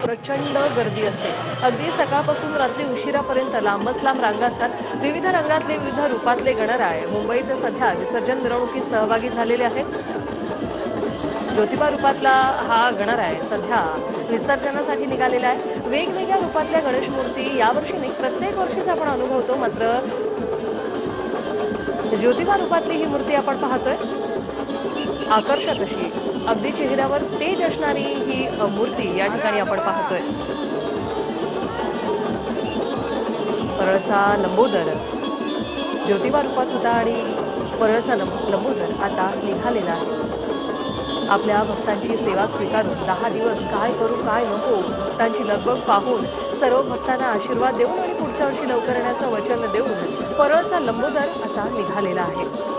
प्रचंड गर्दी असते। अगदी सकाळपासून रात्री उशिरापर्यंत लांबच लांब रांगा असतात। विविध रंगातले विविध रूपातले गणराय मुंबईत सध्या विसर्जन मिरवणुकीत सहभागी झालेले आहेत। ज्योतिबा रूपातला हा गणराय सध्या विसर्जनासाठी निघालेला आहे। वेगवेगळ्या रूपातल्या गणेश मूर्ती यावर्षी नाही, प्रत्येक वर्षीच आपण अनुभवतो, मात्र ज्योतिबा रूपातली ही मूर्ती आपण पाहतोय। आकर्षक अशी अगदी चेहऱ्यावर तेज असणारी ही मूर्ती या ठिकाणी आपण पाहतोय। परळचा लंबोदर ज्योतिबा रूपात होता आणि परळचा लंबोदर आता निघालेला आहे। आपल्या भक्तांची सेवा स्वीकारून 10 दिवस काय करू काय नको त्यांची लगबग पाहून सर्व भक्तांना आशीर्वाद देऊन आणि पुढच्या वर्षी लवकर येण्याचं वचन देऊन परळचा लंबोदर आता निघालेला आहे।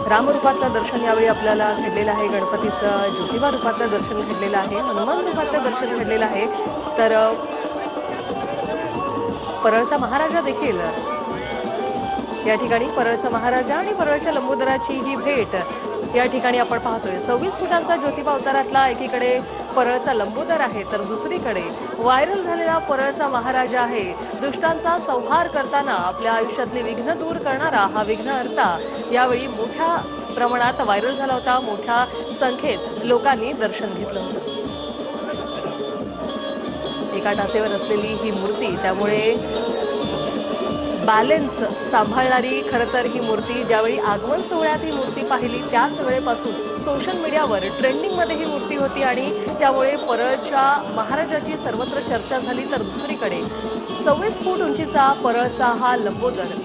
रामरूपातलं दर्शन यावेळी आपल्याला घडलेलं आहे। गणपतीचं ज्योतिबा रूपातलं दर्शन घडलेलं आहे। हनुमान रूपातलं दर्शन घडलेलं आहे। तर परळचा महाराजा देखील या ठिकाणी परळचा महाराजा आणि परळच्या लंबोदराची ही भेट या ठिकाणी आपण पाहतोय। 26 फुटांचा ज्योतिबा अवतारातला एकीकडे परळचा लंबोदर आहे, तर दुसरीकडे व्हायरल झालेला परळचा महाराजा आहे। दुष्टांचा संहार करताना आपल्या आयुष्यातली विघ्न दूर करणारा हा विघ्नहर्ता यावेळी मोठ्या प्रमाणात व्हायरल झाला होता। मोठ्या संख्येत लोकांनी दर्शन घेतलं होतं। एका टाचेवर असलेली ही मूर्ती, त्यामुळे बॅलन्स सांभाळणारी खरं तर ही मूर्ती, ज्यावेळी आगमन सोहळ्यात ही मूर्ती पाहिली त्याच वेळेपासून सोशल मीडियावर ट्रेंडिंगमध्ये ही मूर्ती होती आणि त्यामुळे परळच्या महाराजाची सर्वत्र चर्चा झाली। तर दुसरीकडे 24 फूट उंचीचा परळचा हा लंबोदर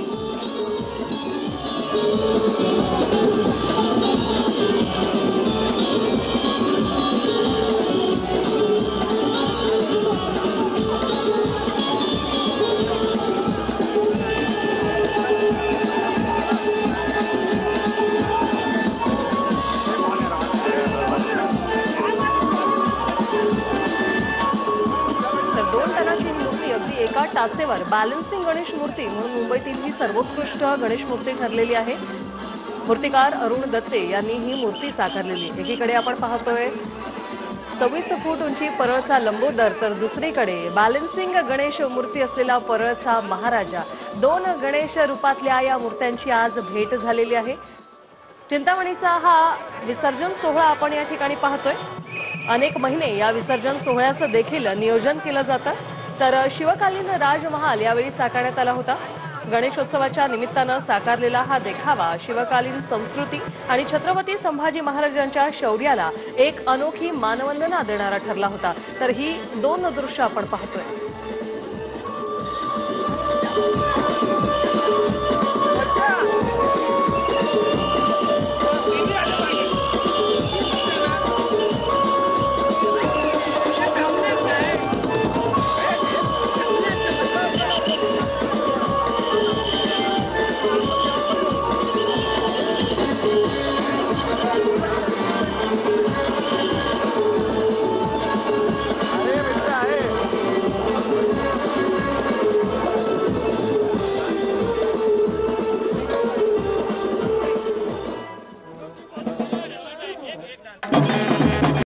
एका टाचेवर बॅलन्सिंग गणेश मूर्ती म्हणून मुंबईतील ही सर्वोत्कृष्ट गणेश मूर्ती ठरलेली आहे। मूर्तिकार अरुण दत्ते यांनी ही मूर्ती साकारलेली। एकीकडे आपण पाहतोय 24 फूट उंची परळचा लंबोदर, तर दुसरीकडे बॅलन्सिंग गणेश मूर्ती असलेला परळचा महाराजा। दोन गणेश रूपातल्या या मूर्त्यांची आज भेट झालेली आहे। चिंतामणीचा हा विसर्जन सोहळा आपण या ठिकाणी पाहतोय। अनेक महिने या विसर्जन सोहळ्याचं देखील नियोजन केलं जातं। तर शिवकालीन राजमहाल यावेळी साकारण्यात आला होता। गणेशोत्सवाच्या निमित्तानं साकारलेला हा देखावा शिवकालीन संस्कृती आणि छत्रपती संभाजी महाराजांच्या शौर्याला एक अनोखी मानवंदना देणारा ठरला होता। तर ही दोन दृश्य आपण पाहतोय।